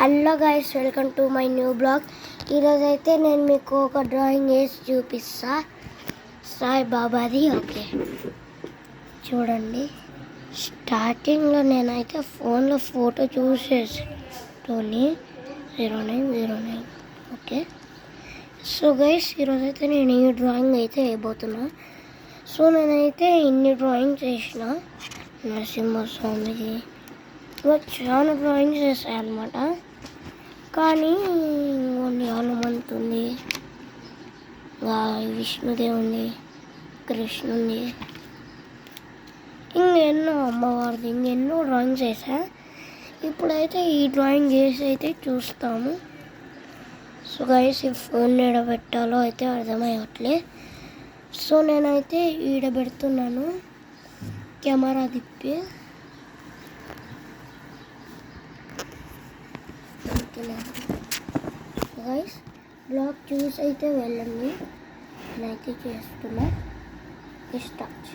Hello guys, welcome to my new blog. ఈరోజైతే నేను మీకు ఒక డ్రాయింగ్ వేసి చూపిస్తా. సాయిబాబాది. ఓకే, చూడండి. స్టార్టింగ్లో నేనైతే ఫోన్లో ఫోటో చూసేటోని 0909. ఓకే, సో గైస్ ఈరోజైతే నేను ఈ డ్రాయింగ్ అయితే వేయబోతున్నా. సో నేనైతే ఇన్ని డ్రాయింగ్స్ వేసిన. నరసింహస్వామిది చాలా డ్రాయింగ్స్ వేసాయి అన్నమాట. కానీ ఇంకొన్ని హనుమంతుంది, విష్ణుదేవుంది, కృష్ణుంది, ఇంకెన్నో అమ్మవారిది, ఇంకెన్నో డ్రాయింగ్స్ వేసా. ఇప్పుడైతే ఈ డ్రాయింగ్ వేసి అయితే చూస్తాము. సో గైస్ ఈ ఫోన్ ఈడబెట్టాలో అయితే అర్థమయ్యట్లే. సో నేనైతే ఈడబెడుతున్నాను కెమెరా తిప్పి. గైస్ బ్లాగ్ చూసి అయితే వెళ్ళండి. నేనైతే చేస్తున్నా. స్టార్ట్.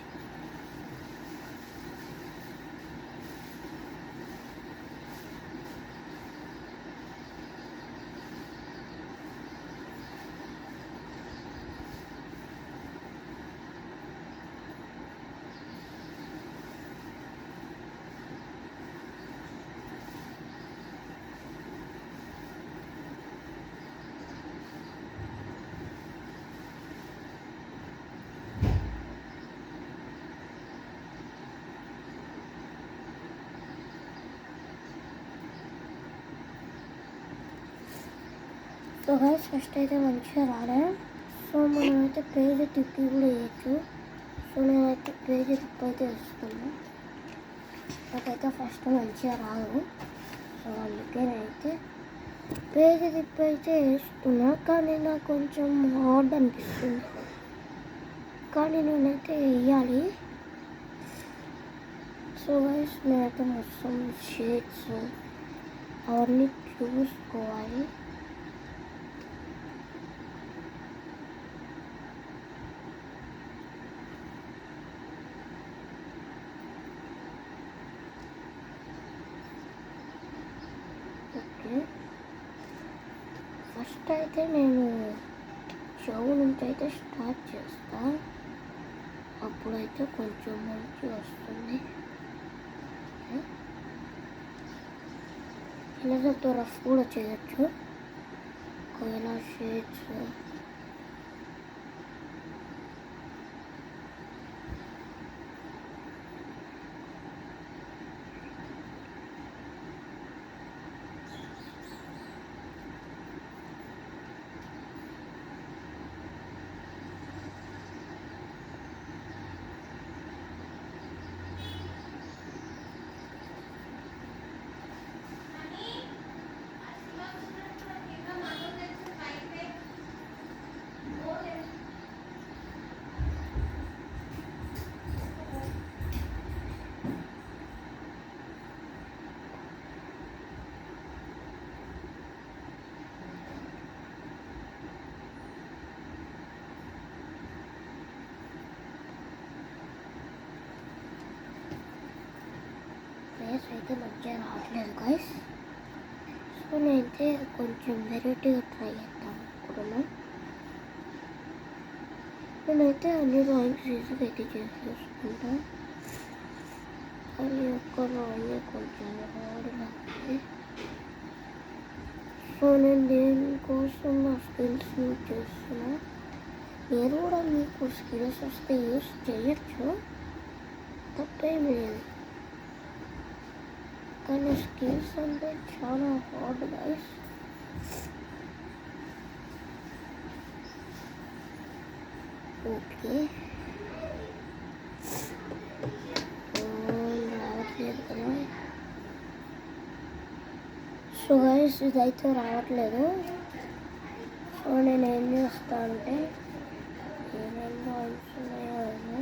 సో గైస్ ఫస్ట్ అయితే మంచిగా రాలే. సో మనమైతే పేజ్ తిప్పి కూడా వేయచ్చు. సో నేనైతే పేజ్ తిప్పి అయితే వేస్తున్నాను. నాకైతే ఫస్ట్ మంచిగా రాదు. సో అందుకే నేనైతే పేజ్ తిప్పి అయితే వేస్తున్నా. కానీ నాకు కొంచెం హార్డ్ అనిపిస్తుంది. కానీ నేనైతే వేయాలి. సో గైస్ నేనైతే మొత్తం షేడ్స్ అవన్నీ చూసుకోవాలి. ఫస్ట్ అయితే నేను చెవు నుంచి అయితే స్టార్ట్ చేస్తా. అప్పుడైతే కొంచెం మంచిగా వస్తుంది. ఇలాగతో రఫ్ కూడా చేయొచ్చు. ఒకవేళ షేడ్స్ అయితే మంచిగా రావట్లేదు గైస్. సో నేనైతే కొంచెం వెరైటీగా ట్రై చేద్దాం అనుకుంటున్నా. నేనైతే అన్ని డ్రాయింగ్స్ ఈజీగా అయితే చేసేసుకుంటా. కానీ ఒక్క డ్రాయింగ్ కొంచెం హార్డ్గా ఉంది. సో నేను దేనికోసం నా స్కిల్స్ యూజ్ చేస్తున్నా. మీరు కూడా మీకు స్కిల్స్ వస్తే యూజ్ చేయొచ్చు, తప్పేం లేదు. కానీ స్కిల్స్ అంటే చాలా హార్డ్ గైస్. ఓకే, రావట్లేదు కదా. సో గైస్ ఇదైతే రావట్లేదు. సో నేను ఏం చేస్తా అంటే ఏమేమి డ్రాయింగ్స్ ఉన్నాయో ఏమో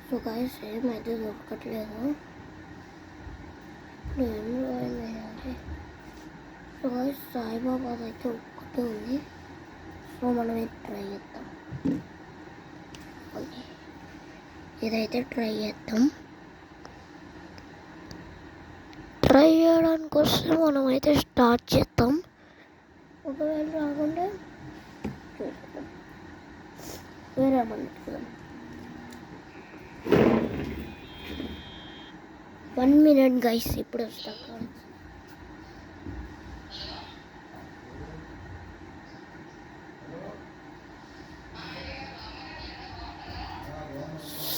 సో గాయస్ ఏమైతే దొరకట్లేదు. ఇప్పుడు ఏం డ్రాయింగ్ వేయాలి? సో గాయస్ సాయిబాబాది అయితే ఒక్కటే ఉంది. సో మనం ఇది ట్రై చేద్దాం. ఓకే, ఇదైతే ట్రై చేద్దాం. ట్రై చేయడానికి వస్తే మనం అయితే స్టార్ట్ చేద్దాం. ఒకవేళ రాకుండా చూద్దాం, వేరే మనకి 1 minute గైస్, ఇప్పుడు వస్తాం.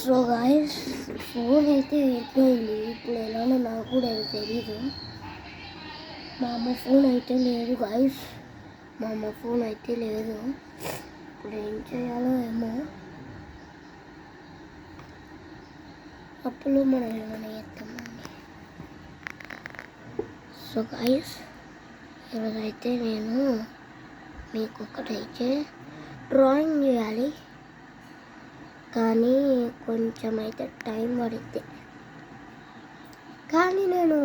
సో గాయస్ ఫోన్ అయితే అయిపోయింది. ఇప్పుడు ఎలానో నాకు కూడా తెలీదు. మా అమ్మ ఫోన్ అయితే లేదు గాయస్, మా అమ్మ ఫోన్ అయితే లేదు. ఇప్పుడు ఏం చేయాలో ఏమో. అప్పుడు మనం ఏమైనా చేస్తామండి. సో గాయస్ ఈరోజైతే నేను మీకు ఒకటైతే డ్రాయింగ్ చేయాలి, కానీ కొంచెం అయితే టైం పడుద్ది. కానీ నేను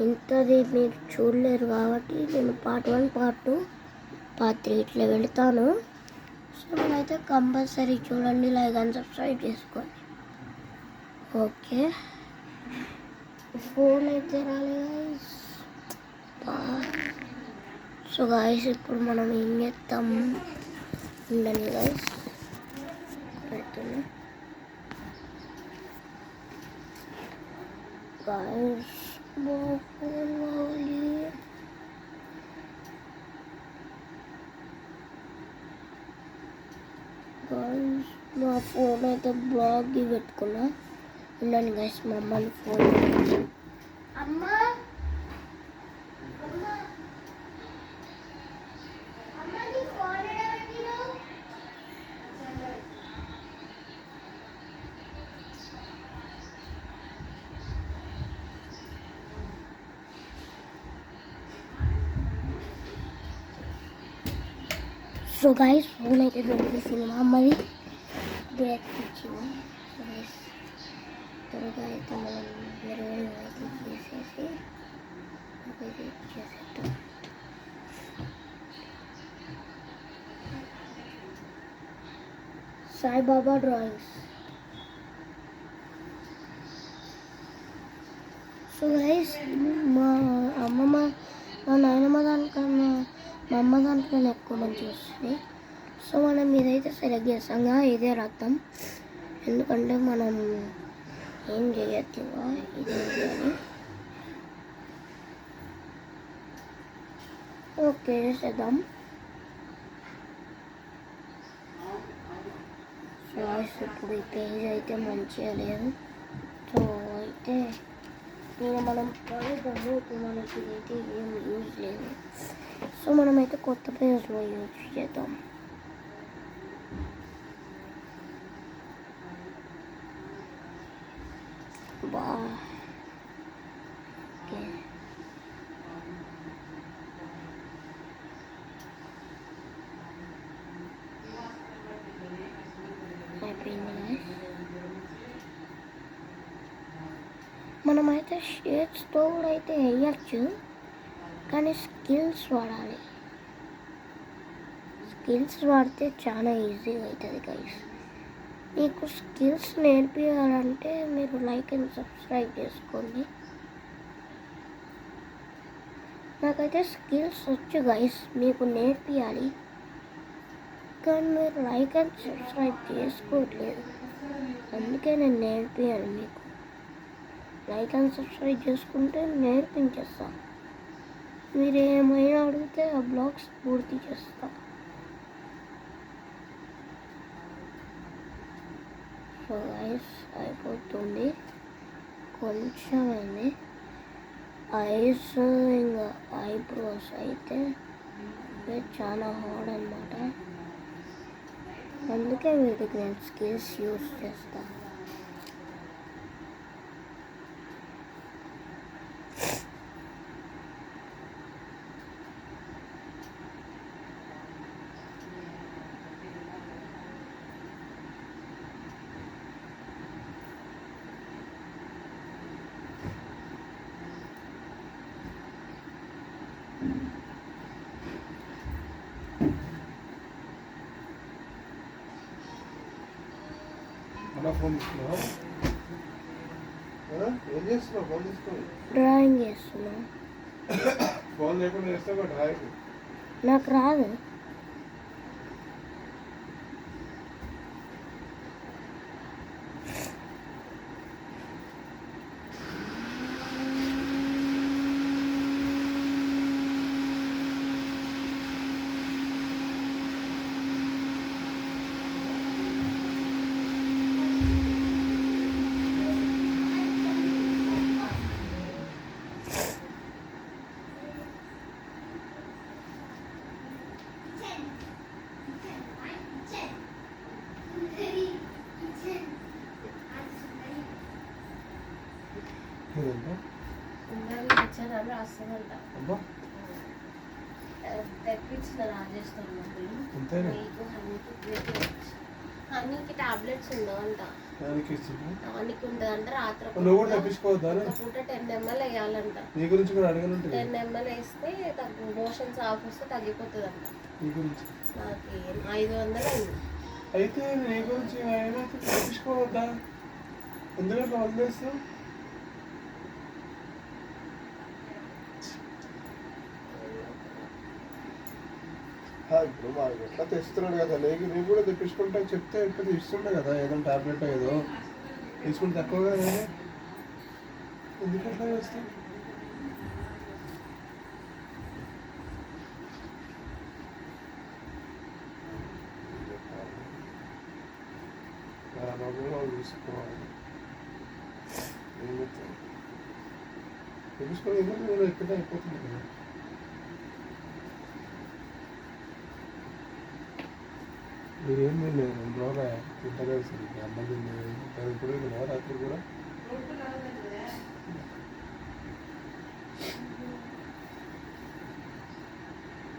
ఇంతది మీరు చూడలేరు కాబట్టి నేను పార్ట్ 1, పార్ట్ 2, పార్ట్ 3 ఇట్లా వెళతాను. సో మీరైతే కంపల్సరీ చూడండి, లైక్ అండ్ సబ్స్క్రైబ్ చేసుకోండి. ఓకే, ఫోన్ అయితే రాలేదు గాయస్. సో గాయస్ ఇప్పుడు మనం ఏం చేస్తాం ఉండండి గాయస్. గాయస్ మా ఫోన్ కావాలి. గాయస్ మా ఫోన్ అయితే బ్లాగ్ పెట్టుకున్నా. ఉండండి గాయస్, మా అమ్మని ఫోన్. అమ్మా సో గాయస్ ఫోన్ అయితే దొరికేసింది మా అమ్మది. బ్రేక్ ఇచ్చింది. సో గాయస్ త్వరగా అయితే మనం వేరే అయితే చేసేసి ఇది చేసేద్దాం. సాయిబాబా డ్రాయింగ్స్. సో గైస్ మా అమ్మమ్మ మా నాయనమ్మ దానికన్నా మా అమ్మ దాంట్లో ఎక్కువ మంచిగా వస్తుంది. సో మనం ఇదైతే సెలెక్ట్ చేస్తాంగా, ఇదే రాద్దాం. ఎందుకంటే మనం ఏం చేయొచ్చు ఇదే అని. ఓకే చేద్దాం. సో ఇప్పుడు ఈ పేజ్ అయితే మంచిగా లేదు. సో అయితే మనం పడేద్దాము. ఇప్పుడు మనకి ఇదైతే ఏం యూజ్ లేదు. సో మనమైతే కొత్త పేజ్లో యూజ్ చేద్దాం. బా ఓకే అయిపోయింది. మనమైతే షేడ్స్తో కూడా అయితే వేయచ్చు, కానీ స్కిల్స్ వాడాలి. స్కిల్స్ వాడితే చాలా ఈజీగా అవుతుంది గైస్. మీకు స్కిల్స్ నేర్పించాలంటే మీరు లైక్ అండ్ సబ్స్క్రైబ్ చేసుకోండి. నాకైతే స్కిల్స్ వచ్చు గైస్, మీకు నేర్పించాలి, కానీ మీరు లైక్ అండ్ సబ్స్క్రైబ్ చేసుకోవట్లేదు. అందుకే నేను నేర్పించాను మీకు. లైక్ అండ్ సబ్స్క్రైబ్ చేసుకుంటే నేర్పించేస్తా. మీరు ఏమైనా అడిగితే ఆ బ్లాగ్స్ పూర్తి చేస్తా. సో ఐస్ అయిపోతుంది, కొంచెం అయింది. ఐస్ ఇంకా ఐబ్రోస్ అయితే చాలా హార్డ్ అన్నమాట. అందుకే వీటికి నేను స్కిల్స్ యూస్ చేస్తాను. అలా ఫోన్ తీసుకున్నావా? ఏం చేస్తున్నావు ఫోన్ తీసుకొని? డ్రాయింగ్ చేస్తున్నా. ఫోన్ లేకుండా చేస్తావు డ్రాయింగ్? నాకు రాదు. రాస్తుందంట. తెప్పించిన రాజేశ్వరి మీకు హనీకి టాబ్లెట్స్ ఉండవంట. టానిక్ ఉంటుందంట. రాత్రి పూట 10 ml వేయాలంట. 10 ml వేస్తే మోషన్స్ ఆఫ్ వస్తే తగ్గిపోతుందంట. నాకు 500 అయింది. అయితే నీ గురించి తెప్పించుకోవద్దా? ఎందుకంటే వదిలేస్తావు? ఇప్పుడు మాకు ఎట్లా తెస్తున్నాడు కదా, నేను కూడా తెప్పించుకుంటా చెప్తే ఎట్లా ఇస్తుండే కదా, ఏదో టాబ్లెట్ ఏదో తీసుకుంటే తక్కువ కదా. ఎందుకు ఎట్లా చేస్తాం? చూసుకోవాలి. తెప్పించుకొని ఎందుకు ఎక్కడ అయిపోతుంది కదా. మీరేం లేదు 2 రోజులు తింటలేదు సరిగ్గా. అమ్మ తింది ఇప్పుడు తిన్నావా రాత్రి కూడా?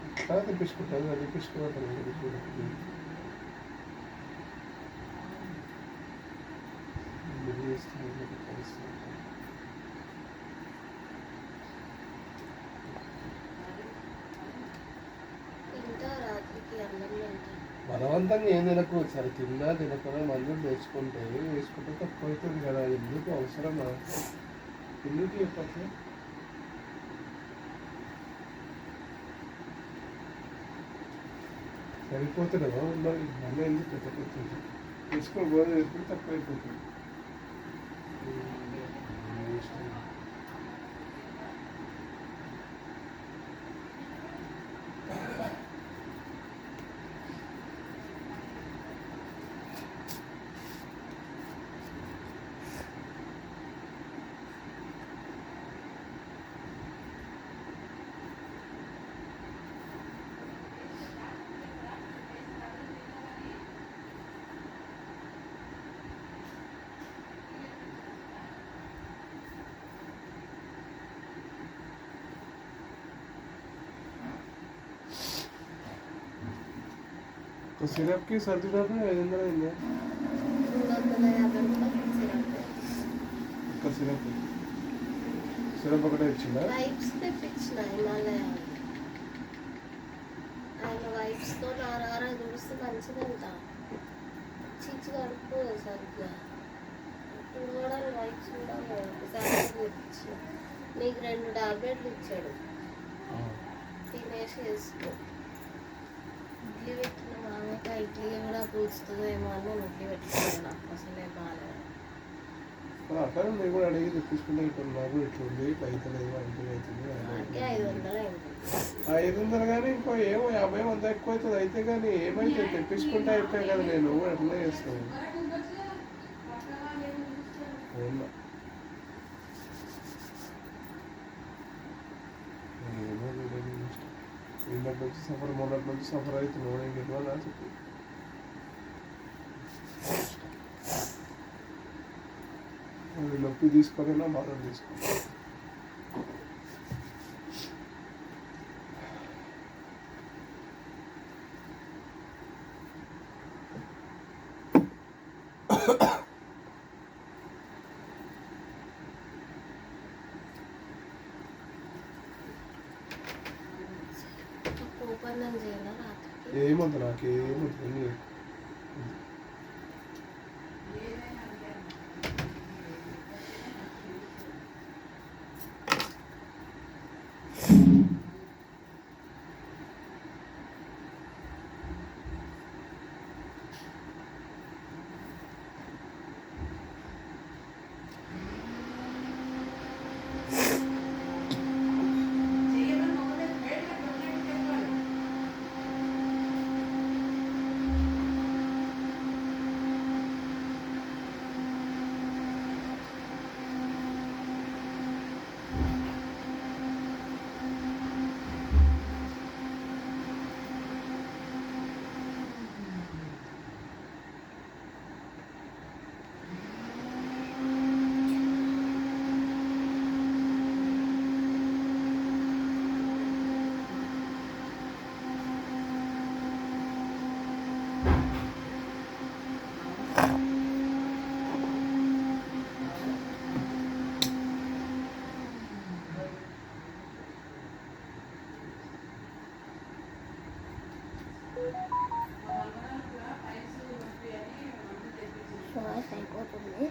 ఎట్లా తెప్పించుకుంటాను తెప్పించుకోవాలి. బలవంతంగా ఏం తినకు. సరే తిన్నా తినకుండా మందులు వేసుకుంటే తక్కువ అవుతుంది కదా. ఎందుకు అవసరమా? ఎందుకు చెప్పట్లే? సరిపోతుంది కదా ఉండాలి. మళ్ళీ ఎందుకు తగ్గిపోతుంది? తీసుకోబోదు ఎప్పుడు తక్కువ అయిపోతుంది. సిరప్ కి సర్ది డాక్టర్ 500 అయింది. ఒక్క సిరప్ ఒకటే ఇచ్చిందా? వైప్స్ తెప్పించిన హిమాలయ. ఆయన వైప్స్ తో నారారా తుడిస్తే మంచిదంట. చీచి కడుక్కోదు సరిగ్గా. తుడవడానికి వైప్స్ ఉండాలి. తెప్పించిన. నీకు 2 టాబ్లెట్లు ఇచ్చాడు. తినేసి వేసుకో. ఇడ్లీ పెట్టిన మామయ్యకి ఇడ్లీ కూడా పూస్తుందో ఏమో అని నేను ఇడ్లీ పెట్టుకున్నాను. నాకు అసలే బాగాలేదు. అట్లా నేను కూడా అడిగి తెప్పించుకుంటే ఇప్పుడు నాకు ఇట్లా ఉంది, ఇట్లా అవుతలేదు, అంటే అవుతుంది. 500 కానీ ఇంకో ఏమో 50 100 ఎక్కువ అవుతుంది. అయితే కానీ ఏమైతే తెప్పించుకుంటే అయిపోయాయి కదా. నేను అట్లా చేస్తాను. నిన్నటి నుంచి సఫర్, మొన్నటి నుంచి సఫర్ అవుతున్నావు. నేను గెలవాలా చెప్పి నొప్పి తీసుకొని మాత్రం తీసుకో. ఏమొద్దు, నాకేమొద్దు. సో అయిపోతుంది.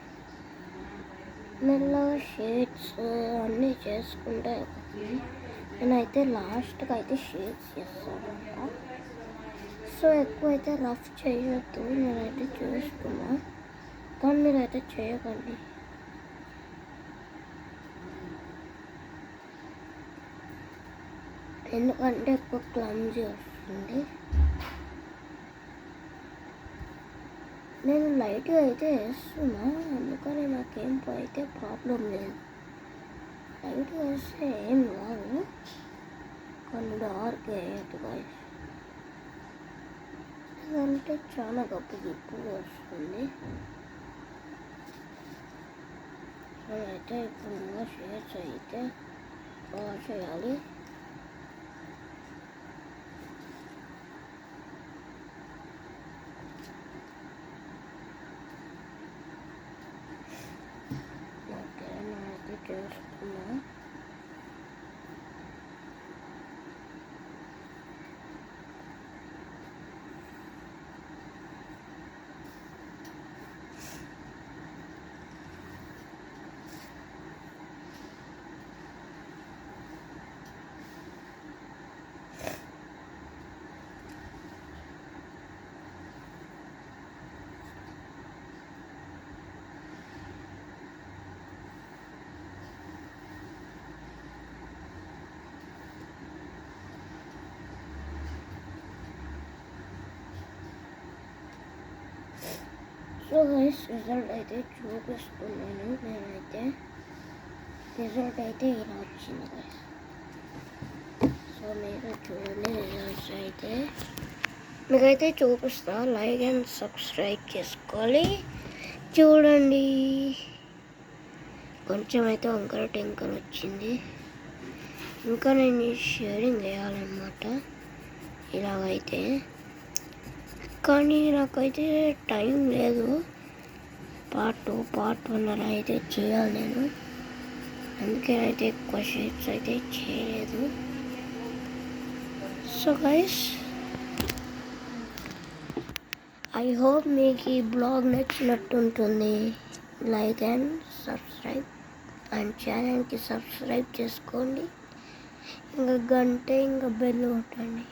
మెల్లగా షేడ్స్ అన్నీ చేసుకుంటే నేనైతే లాస్ట్కి అయితే షేడ్స్ చేస్తాను. సో ఎక్కువైతే రఫ్ చేయొద్దు, నేనైతే చూస్తున్నా, కానీ మీరైతే చేయకండి. ఎందుకంటే ఎక్కువ క్లమ్జీ వస్తుంది. నేను లైట్గా అయితే వేస్తున్నా, అందుకని నాకేం అయితే ప్రాబ్లం లేదు. లైట్గా వేస్తే ఏం కాదు, కానీ డార్క్ వేయద్దు గాయ్స్, ఎందుకంటే చాలా గప్పు వస్తుంది. సో అయితే ఇప్పుడు ఇంకా షేడ్స్ అయితే బాగా చేయాలి. చేసుకున్నా. సో గైస్ రిజల్ట్ అయితే చూపిస్తున్నాను. నేనైతే రిజల్ట్ అయితే ఇలా వచ్చింది గైస్. సో మీరు చూడండి, రిజల్ట్స్ అయితే మీకైతే చూపిస్తా. లైక్ అండ్ సబ్స్క్రైబ్ చేసుకోవాలి. చూడండి, కొంచెం అయితే వంకర టెంకర వచ్చింది. ఇంకా నేను షేరింగ్ వేయాలన్నమాట ఇలాగైతే, కానీ నాకైతే టైం లేదు. పార్ట్ 1 అలా అయితే చేయాలి నేను, అందుకే అయితే ఎక్కువ షేప్స్ అయితే చేయలేదు. సో గైస్, ఐ హోప్ మీకు ఈ బ్లాగ్ నచ్చినట్టు ఉంటుంది. లైక్ అండ్ సబ్స్క్రైబ్ అండ్ ఛానల్కి సబ్స్క్రైబ్ చేసుకోండి. ఇంకా గంట ఇంకా బెల్ కొట్టండి.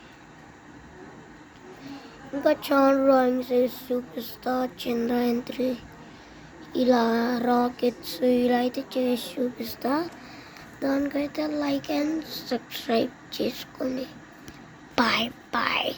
ఇంకా చాలా డ్రాయింగ్స్ వేసి చూపిస్తా. చంద్రయాన్ 3 ఇలా రాకెట్స్ ఇలా అయితే చేసి చూపిస్తా. దానికైతే లైక్ అండ్ సబ్స్క్రైబ్ చేసుకోండి. Bye bye.